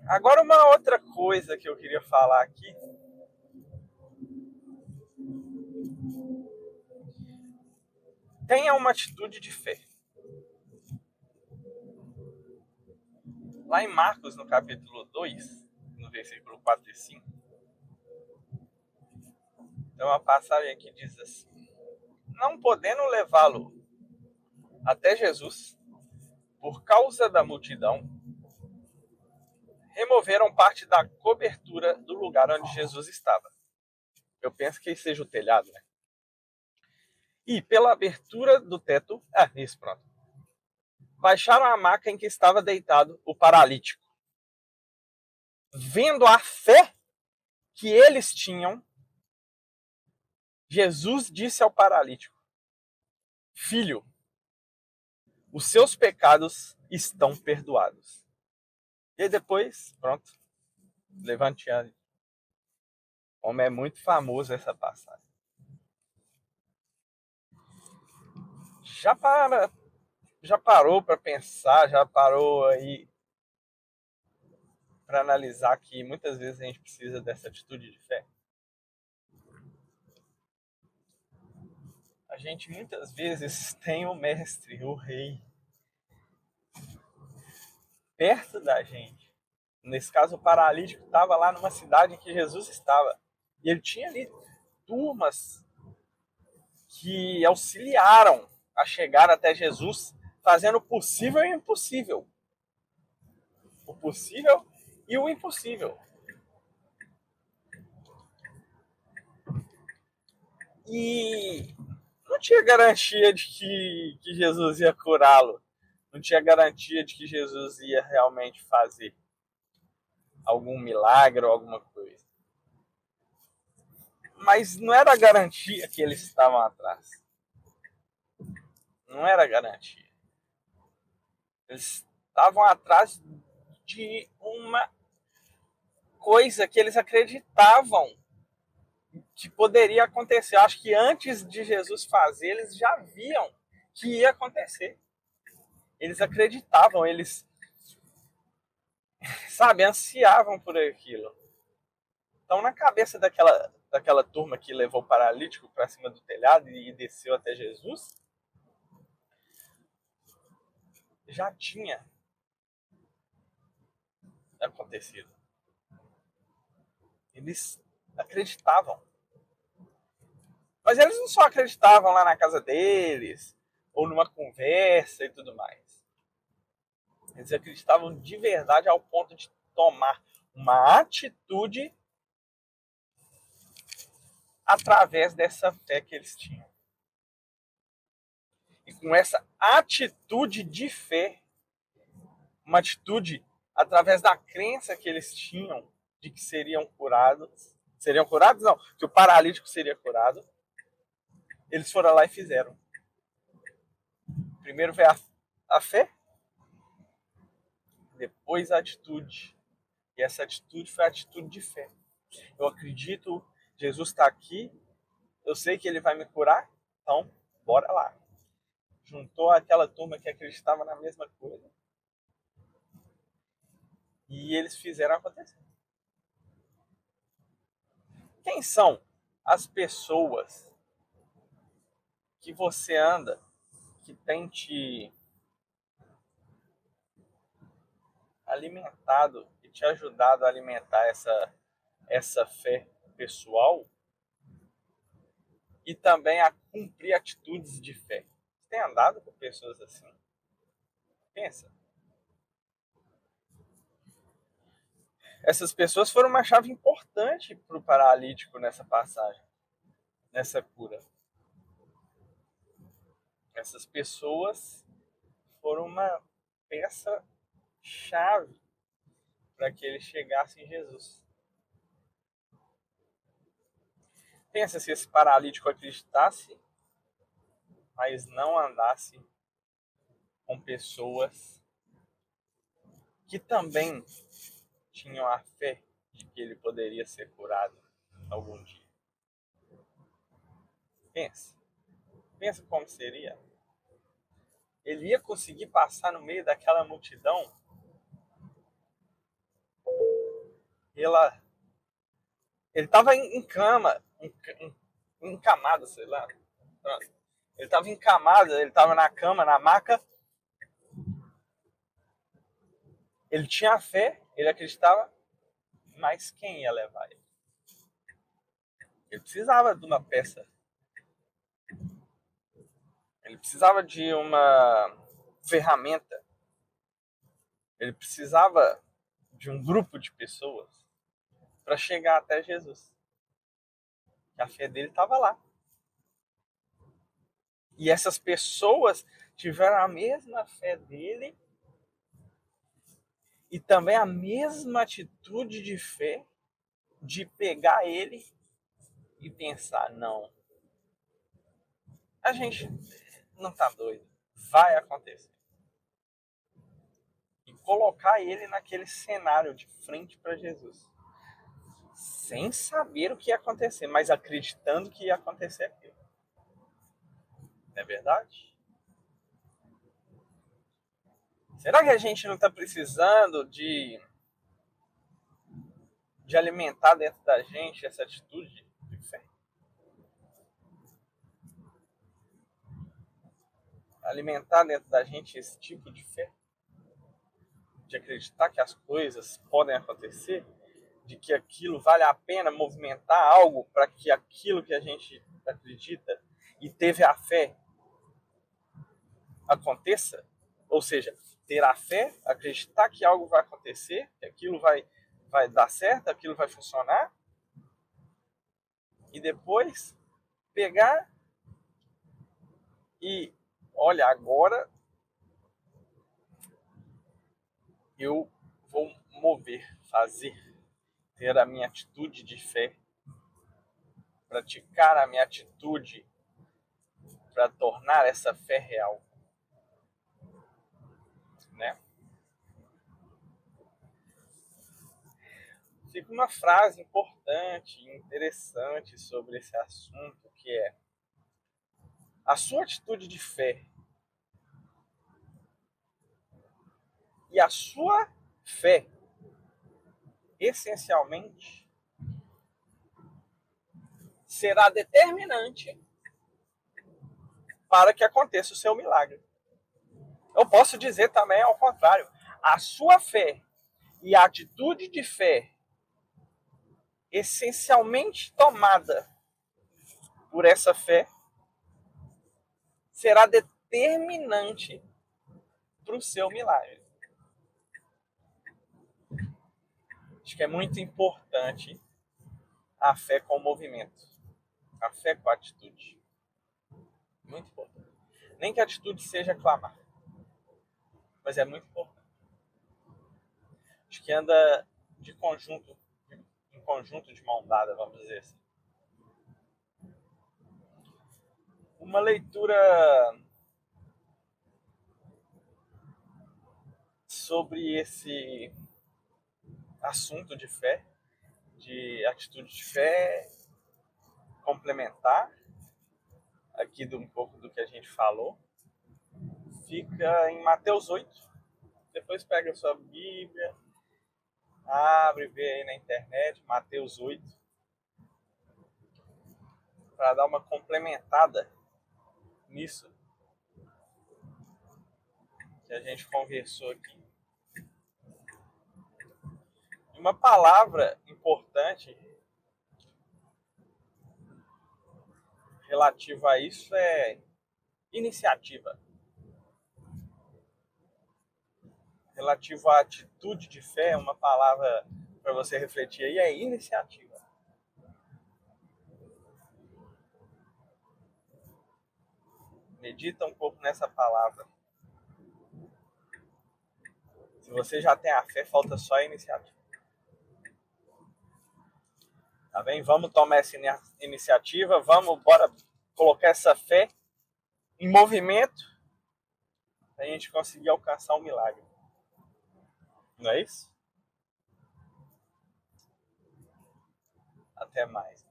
Agora, uma outra coisa que eu queria falar aqui. Tenha uma atitude de fé. Lá em Marcos, no capítulo 2, no versículo 4 e 5, tem uma passagem que diz assim: não podendo levá-lo até Jesus, por causa da multidão, removeram parte da cobertura do lugar onde Jesus estava. Eu penso que seja o telhado, né? E pela abertura do teto, isso, pronto. Baixaram a maca em que estava deitado o paralítico. Vendo a fé que eles tinham, Jesus disse ao paralítico: filho, os seus pecados estão perdoados. E aí depois, pronto, levante a... Como é muito famoso essa passagem. Já parou para pensar, já parou aí para analisar que muitas vezes a gente precisa dessa atitude de fé? A gente muitas vezes tem o mestre, o rei, perto da gente. Nesse caso, o paralítico estava lá numa cidade em que Jesus estava. E ele tinha ali turmas que auxiliaram a chegar até Jesus, fazendo o possível e o impossível. O possível e o impossível. E não tinha garantia de que Jesus ia curá-lo. Não tinha garantia de que Jesus ia realmente fazer algum milagre ou alguma coisa. Mas não era garantia que eles estavam atrás. Não era garantia. Eles estavam atrás de uma coisa que eles acreditavam que poderia acontecer. Eu acho que antes de Jesus fazer, eles já viam que ia acontecer. Eles acreditavam, eles, ansiavam por aquilo. Então, na cabeça daquela turma que levou o paralítico para cima do telhado e desceu até Jesus, já tinha acontecido. Eles acreditavam. Mas eles não só acreditavam lá na casa deles, ou numa conversa e tudo mais. Eles acreditavam de verdade ao ponto de tomar uma atitude através dessa fé que eles tinham. E com essa atitude de fé, uma atitude através da crença que eles tinham de que seriam curados. Seriam curados? Não, que o paralítico seria curado. Eles foram lá e fizeram. Primeiro veio a fé, depois a atitude. E essa atitude foi a atitude de fé. Eu acredito, Jesus está aqui, eu sei que ele vai me curar, então bora lá. Juntou aquela turma que acreditava na mesma coisa e eles fizeram acontecer. Quem são as pessoas que você anda, que tem te alimentado e te ajudado a alimentar essa fé pessoal e também a cumprir atitudes de fé? Você tem andado com pessoas assim? Pensa. Essas pessoas foram uma chave importante para o paralítico nessa passagem, nessa cura. Essas pessoas foram uma peça-chave para que ele chegasse em Jesus. Pensa se esse paralítico acreditasse, mas não andasse com pessoas que também tinham a fé de que ele poderia ser curado algum dia. Pensa. Pensa como seria. Ele ia conseguir passar no meio daquela multidão Ele estava em cama, encamado, sei lá. Ele estava encamado, ele estava na cama, na maca. Ele tinha fé, ele acreditava, mas quem ia levar ele? Ele precisava de uma peça. Ele precisava de uma ferramenta. Ele precisava de um grupo de pessoas para chegar até Jesus. E a fé dele estava lá. E essas pessoas tiveram a mesma fé dele e também a mesma atitude de fé de pegar ele e pensar, não, a gente não tá doido, vai acontecer. E colocar ele naquele cenário de frente para Jesus. Sem saber o que ia acontecer, mas acreditando que ia acontecer aquilo. Não é verdade? Será que a gente não está precisando de alimentar dentro da gente essa atitude de fé? Alimentar dentro da gente esse tipo de fé? De acreditar que as coisas podem acontecer? De que aquilo vale a pena movimentar algo para que aquilo que a gente acredita e teve a fé aconteça? Ou seja, ter a fé, acreditar que algo vai acontecer, que aquilo vai dar certo, aquilo vai funcionar, e depois pegar e, olha, agora eu vou mover, fazer, ter a minha atitude de fé, praticar a minha atitude para tornar essa fé real, né? Fica uma frase importante e interessante sobre esse assunto, que é: a sua atitude de fé e a sua fé, essencialmente, será determinante para que aconteça o seu milagre. Eu posso dizer também ao contrário: a sua fé e a atitude de fé essencialmente tomada por essa fé será determinante para o seu milagre. Acho que é muito importante a fé com o movimento, a fé com a atitude. Muito importante. Nem que a atitude seja clamar, mas é muito importante. Acho que anda de conjunto, em conjunto de mão dada, vamos dizer assim. Uma leitura sobre esse assunto de fé, de atitude de fé, complementar aqui um pouco do que a gente falou, fica em Mateus 8. Depois pega a sua Bíblia, abre, vê aí na internet, Mateus 8, para dar uma complementada nisso que a gente conversou aqui. Uma palavra importante relativa a isso é iniciativa. Relativo à atitude de fé, uma palavra para você refletir aí é iniciativa. Medita um pouco nessa palavra. Se você já tem a fé, falta só a iniciativa. Tá bem? Vamos tomar essa iniciativa, bora colocar essa fé em movimento para a gente conseguir alcançar um milagre. Não é isso? Até mais.